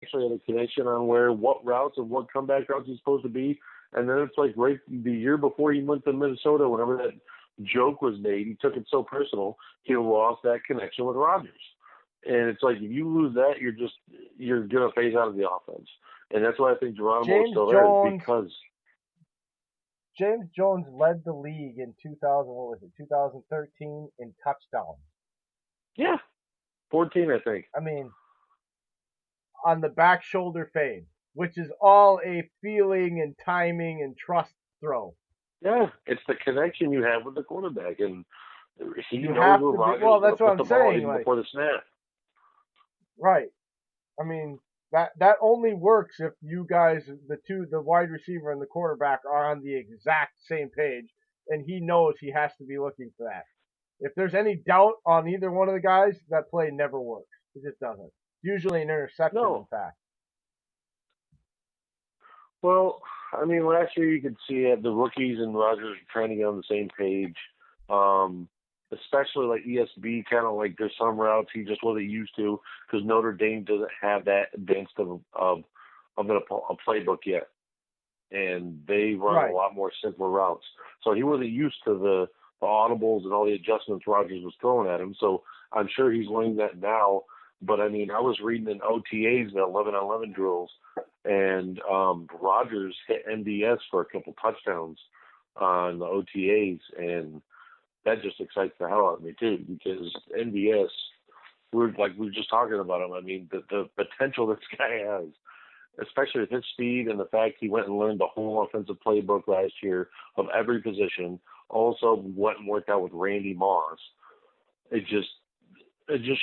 actually had a connection on what routes and what comeback routes he's supposed to be. And then it's like right the year before he went to Minnesota, whenever that joke was made, he took it so personal, he lost that connection with Rodgers. And it's like if you lose that, you're gonna phase out of the offense. And that's why I think Geronimo is James still there, is Jones because James Jones led the league in 2000. What was it? 2013 in touchdowns. yeah, 14 I think. I mean, on the back shoulder fade, which is all a feeling and timing and trust throw. Yeah, it's the connection you have with the quarterback, and he You knows have where to be. Rodgers Well, is going that's to what put I'm the ball saying. even Like, before the snap. right. I mean, that only works if you guys, the wide receiver and the quarterback, are on the exact same page, and he knows he has to be looking for that. If there's any doubt on either one of the guys, that play never works. It just doesn't. Usually an interception, in No, fact. well, I mean, last year you could see that the rookies and Rodgers are trying to get on the same page. Um, Especially like ESB, kind of like there's some routes he just wasn't used to because Notre Dame doesn't have that advanced of a playbook yet, and they run a Right. lot more simpler routes. So he wasn't used to the audibles and all the adjustments Rodgers was throwing at him. So I'm sure he's learning that now. But I mean, I was reading in OTAs the 11-on-11 drills, and Rodgers hit MDS for a couple touchdowns on the OTAs, and that just excites the hell out of me too because MDS, we were just talking about him. I mean, the potential this guy has, especially with his speed and the fact he went and learned the whole offensive playbook last year of every position. Also went and worked out with Randy Moss. It just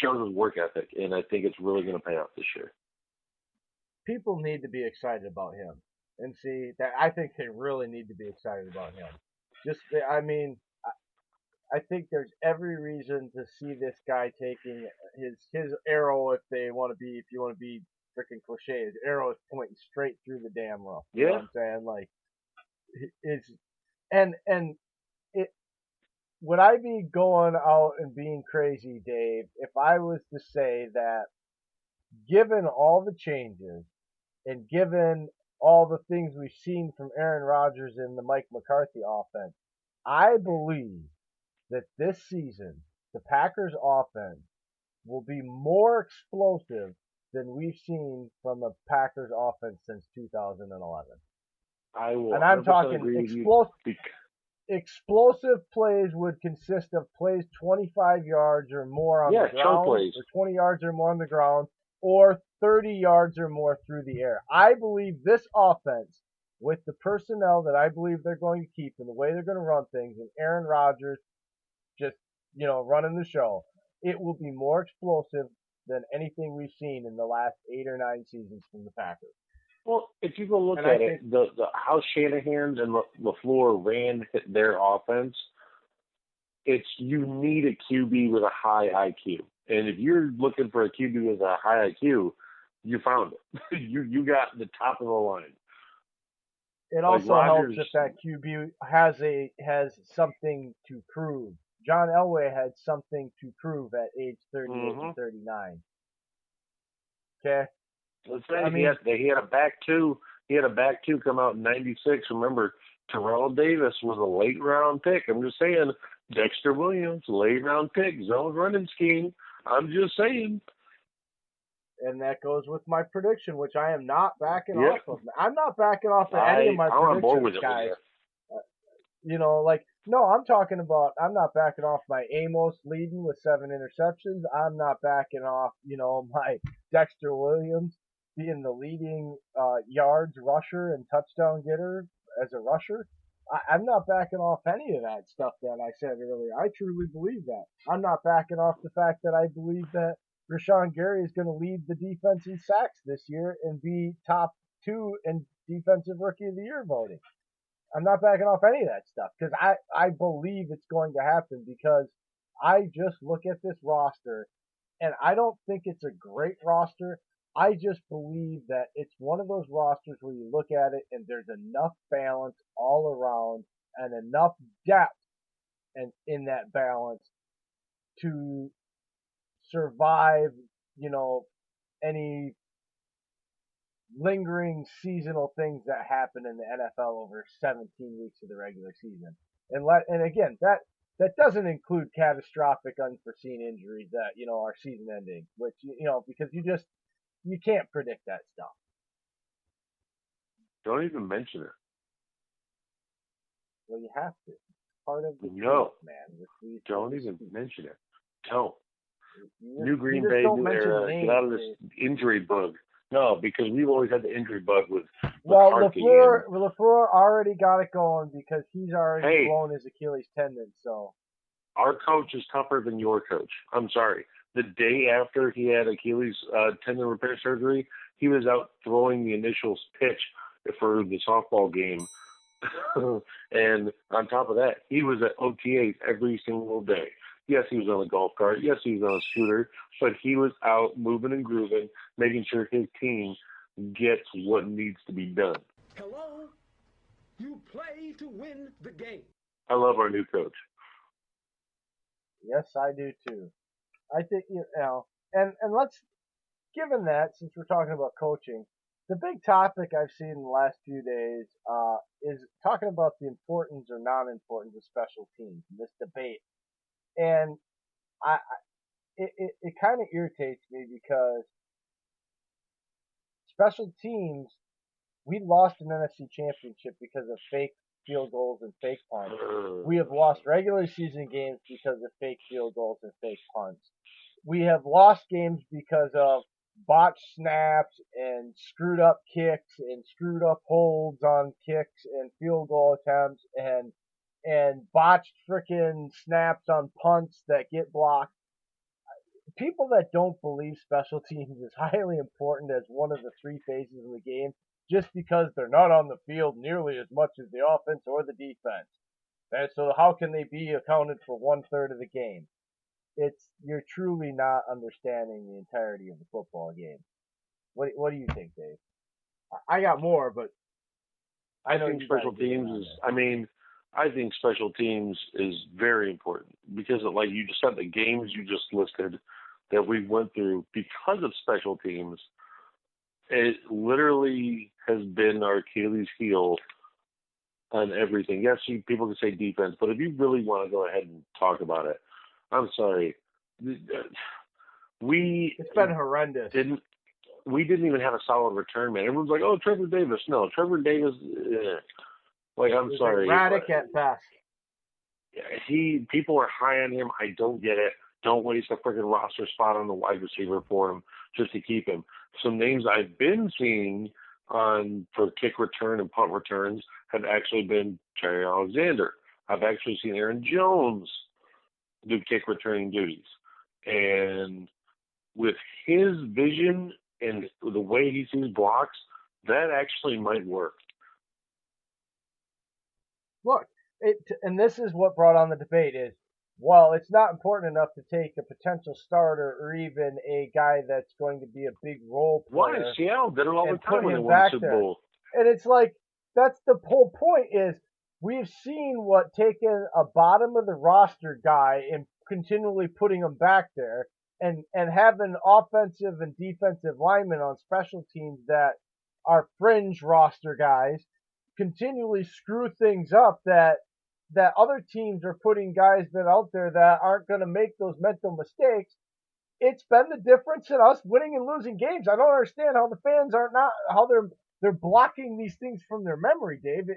shows his work ethic, and I think it's really going to pay off this year. People need to be excited about him, and see that. I think they really need to be excited about him. Just, I mean, I think there's every reason to see this guy taking his arrow, if you want to be freaking cliche, his arrow is pointing straight through the damn rough. You know what Yeah, I'm saying? Like, it's and it would I be going out and being crazy, Dave, if I was to say that given all the changes and given all the things we've seen from Aaron Rodgers in the Mike McCarthy offense, I believe that this season the Packers offense will be more explosive than we've seen from the Packers offense since 2011. I will And I'm 100% talking agree with you. explosive plays would consist of plays 25 yards or more on the Yeah, chunk ground, plays. or 20 yards or more on the ground, or 30 yards or more through the air. I believe this offense, with the personnel that I believe they're going to keep and the way they're going to run things, and Aaron Rodgers just, running the show, it will be more explosive than anything we've seen in the last 8 or 9 seasons from the Packers. Well, if you go look And I at think it, the how Shanahan and LaFleur ran their offense, it's you need a QB with a high IQ. And if you're looking for a QB with a high IQ, you found it. You got the top of the line. it Like also helps Rodgers, if that QB has something to prove. John Elway had something to prove at age 38 and mm-hmm. 39. Okay, Let's I say mean, he had a back two. He had a back two come out in '96. Remember, Terrell Davis was a late round pick. I'm just saying, Dexter Williams, late round pick, zone running scheme. I'm just saying. and that goes with my prediction, which I am not backing off Yep, of. I'm not backing off of any of my I'm on board predictions, with it with guys. you. Like, no, I'm talking about, I'm not backing off my Amos leading with 7 interceptions. I'm not backing off, my Dexter Williams being the leading yards rusher and touchdown getter as a rusher. I'm not backing off any of that stuff that I said earlier. I truly believe that. I'm not backing off the fact that I believe that Rashawn Gary is going to lead the defense in sacks this year and be top two in defensive rookie of the year voting. I'm not backing off any of that stuff because I believe it's going to happen because I just look at this roster and I don't think it's a great roster. I just believe that it's one of those rosters where you look at it and there's enough balance all around and enough depth and in that balance to survive, you know, any lingering seasonal things that happen in the NFL over 17 weeks of the regular season. And again, that doesn't include catastrophic unforeseen injuries that, are season ending, which, because you can't predict that stuff. Don't even mention it. Well, you have to. It's part of the No. truth, man. Don't even mention it. Don't. New Green you just Bay, don't new mention era. names, Get out of this Dave. injury bug. No, because we've always had the injury bug with Well, McCarthy. LaFleur already got it going because he's already Hey. blown his Achilles tendon. So Our coach is tougher than your coach. I'm sorry. The day after he had Achilles tendon repair surgery, he was out throwing the initial pitch for the softball game. And on top of that, he was at OTAs every single day. Yes, he was on a golf cart. Yes, he was on a scooter. But he was out moving and grooving, making sure his team gets what needs to be done. Hello? You play to win the game. I love our new coach. yes, I do too. I think and let's, given that, since we're talking about coaching, the big topic I've seen in the last few days is talking about the importance or non-importance of special teams in this debate. And it kind of irritates me because special teams, we lost an NFC championship because of fake field goals and fake punts. We have lost regular season games because of fake field goals and fake punts. We have lost games because of botched snaps and screwed up kicks and screwed up holds on kicks and field goal attempts and botched frickin' snaps on punts that get blocked. People that don't believe special teams is highly important as one of the three phases of the game just because they're not on the field nearly as much as the offense or the defense. And so how can they be accounted for 1/3 of the game? You're truly not understanding the entirety of the football game. What do you think, Dave? I got more, but I think special teams is, I think special teams is very important because like you just said, the games you just listed that we went through because of special teams, it literally has been our Achilles heel on everything. Yes, people can say defense, but if you really want to go ahead and talk about it, I'm sorry. It's been horrendous. We didn't even have a solid return man. Everyone's like, "Oh, Trevor Davis." No, Trevor Davis. Like, I'm sorry. Erratic at best. People are high on him. I don't get it. Don't waste a freaking roster spot on the wide receiver for him just to keep him. Some names I've been seeing for kick return and punt returns have actually been Terry Alexander. I've actually seen Aaron Jones do kick returning duties. And with his vision and the way he sees blocks, that actually might work. Look, and this is what brought on the debate is, well, it's not important enough to take a potential starter or even a guy that's going to be a big role player. Why? Seattle did it all the time when they won the Super Bowl. And it's like, that's the whole point is we've seen what taking a bottom of the roster guy and continually putting him back there and having offensive and defensive linemen on special teams that are fringe roster guys continually screw things up that other teams are putting guys that out there that aren't going to make those mental mistakes. It's been the difference in us winning and losing games. I don't understand how the fans how they're blocking these things from their memory, Dave.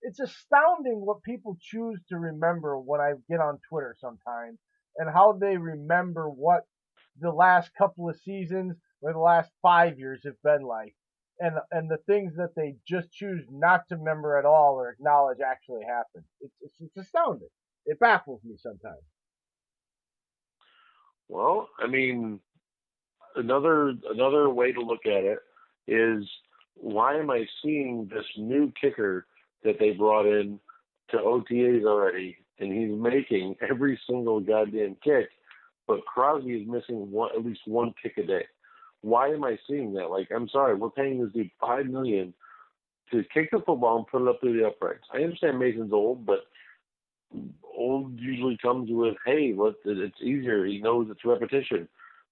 It's astounding what people choose to remember when I get on Twitter sometimes and how they remember what the last couple of seasons or the last 5 years have been like. And the things that they just choose not to remember at all or acknowledge actually happened. It's astounding. It baffles me sometimes. Well, another way to look at it is, why am I seeing this new kicker that they brought in to OTAs already, and he's making every single goddamn kick, but Crosby is missing at least one kick a day? Why am I seeing that? Like, I'm sorry, we're paying this dude $5 million to kick the football and put it up through the uprights. I understand Mason's old, but old usually comes with, hey, it's easier. He knows it's repetition.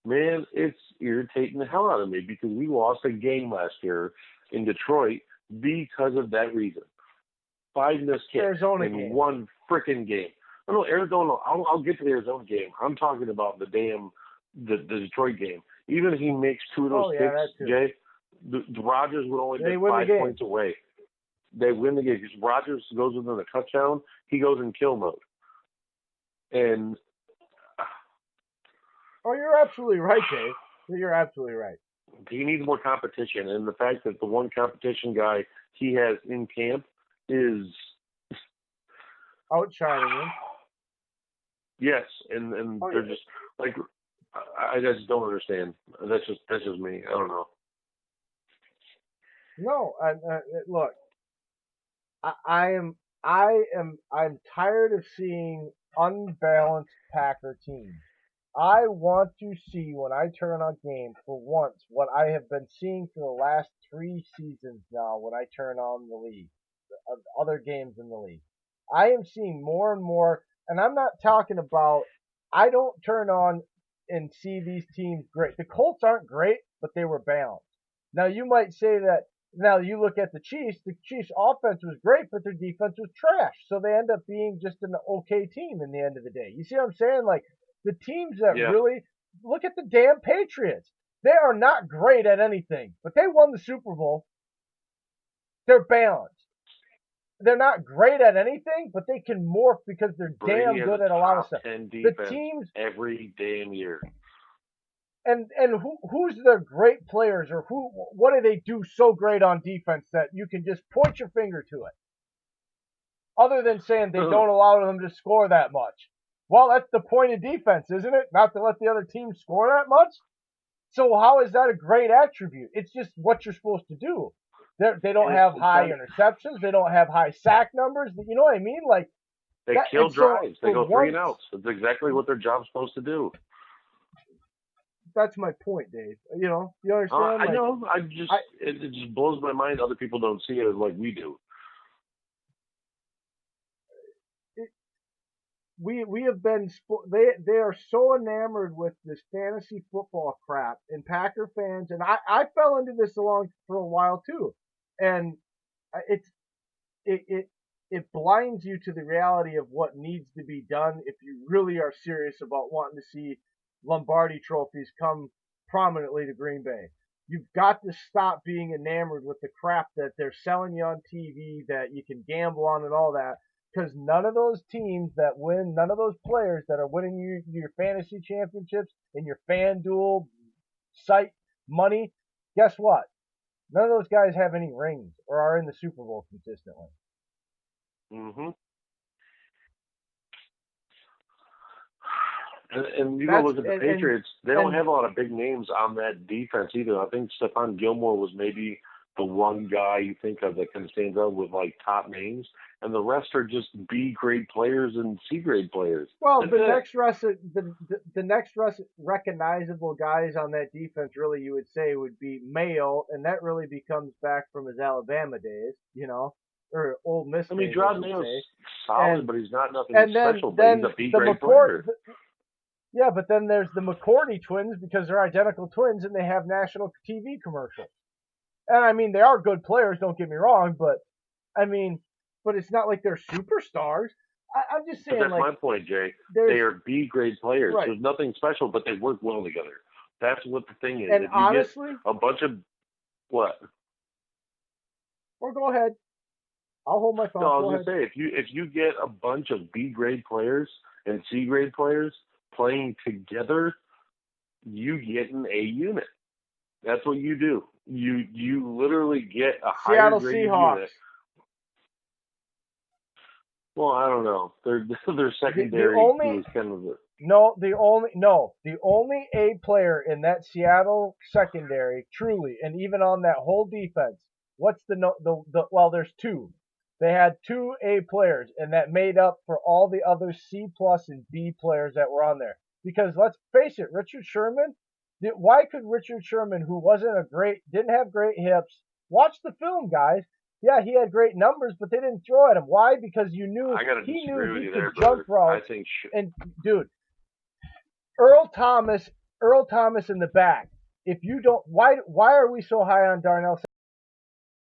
Man, it's irritating the hell out of me because we lost a game last year in Detroit because of that reason. 5 missed kicks Arizona in game. one freaking game. No, Arizona. I'll get to the Arizona game. I'm talking about the Detroit game. Even if he makes 2 of those kicks, Jay, the Rodgers would only be 5 points away. They win the game because Rodgers goes within a touchdown. He goes in kill mode. And you're absolutely right, Dave. You're absolutely right. He needs more competition, and the fact that the one competition guy he has in camp is outshining him. Yes, and they're just like I just don't understand. That's just me. I don't know. No, look, I'm tired of seeing unbalanced Packer teams. I want to see when I turn on games for once what I have been seeing for the last 3 seasons now when I turn on the league, other games in the league. I am seeing more and more, and I'm not talking about, I don't turn on and see these teams great. The Colts aren't great, but they were balanced. Now you might say that, now you look at the Chiefs offense was great, but their defense was trash. So they end up being just an okay team in the end of the day. You see what I'm saying? Like, the teams that really, look at the damn Patriots. They are not great at anything, but they won the Super Bowl. They're balanced. They're not great at anything, but they can morph because they're damn good at a lot of stuff. The teams every damn year. And who's their great players, or what do they do so great on defense that you can just point your finger to it? Other than saying they don't allow them to score that much. Well, that's the point of defense, isn't it? Not to let the other team score that much? So how is that a great attribute? It's just what you're supposed to do. They don't have high interceptions. They don't have high sack numbers. You know what I mean? Like, they kill drives. They go 3 and outs. That's exactly what their job's supposed to do. That's my point, Dave. You understand? I know. It just blows my mind other people don't see it like we do. We have been, they are so enamored with this fantasy football crap, and Packer fans, and I fell into this for a while too, and it blinds you to the reality of what needs to be done if you really are serious about wanting to see Lombardi trophies come prominently to Green Bay. You've got to stop being enamored with the crap that they're selling you on TV that you can gamble on and all that. Because none of those teams that win, none of those players that are winning your fantasy championships and your FanDuel site money, guess what? None of those guys have any rings or are in the Super Bowl consistently. Mm-hmm. And you go look at the Patriots, they don't have a lot of big names on that defense either. I think Stephon Gilmore was maybe the one guy you think of that can stand out with like top names, and the rest are just B-grade players and C-grade players. Well, the next recognizable guys on that defense, really, you would say would be Mayo, and that really becomes back from his Alabama days, or Ole Miss. I mean, Gerard Mayo's solid, but he's not nothing special. But he's a B-grade player. Yeah, but then there's the McCourty twins because they're identical twins and they have national TV commercials. And I mean, they are good players, don't get me wrong, but it's not like they're superstars. I'm just saying, but that's my point, Jay. They are B-grade players. Right. There's nothing special, but they work well together. That's what the thing is. And if you honestly, get a bunch of what? Well, go ahead. I'll hold my phone. No, I was gonna say if you get a bunch of B-grade players and C-grade players playing together, you get an A unit. That's what you do. You literally get a higher grade unit. Well, I don't know. Their secondary is kind of the only A player in that Seattle secondary, truly, and even on that whole defense. What's well, there's 2. They had 2 A players, and that made up for all the other C+ and B players that were on there. Because let's face it, Richard Sherman. Why could Richard Sherman, who didn't have great hips, watch the film, guys? Yeah, he had great numbers, but they didn't throw at him. Why? Because he knew he could jump routes. And dude, Earl Thomas Earl Thomas in the back. If you don't, why are we so high on Darnell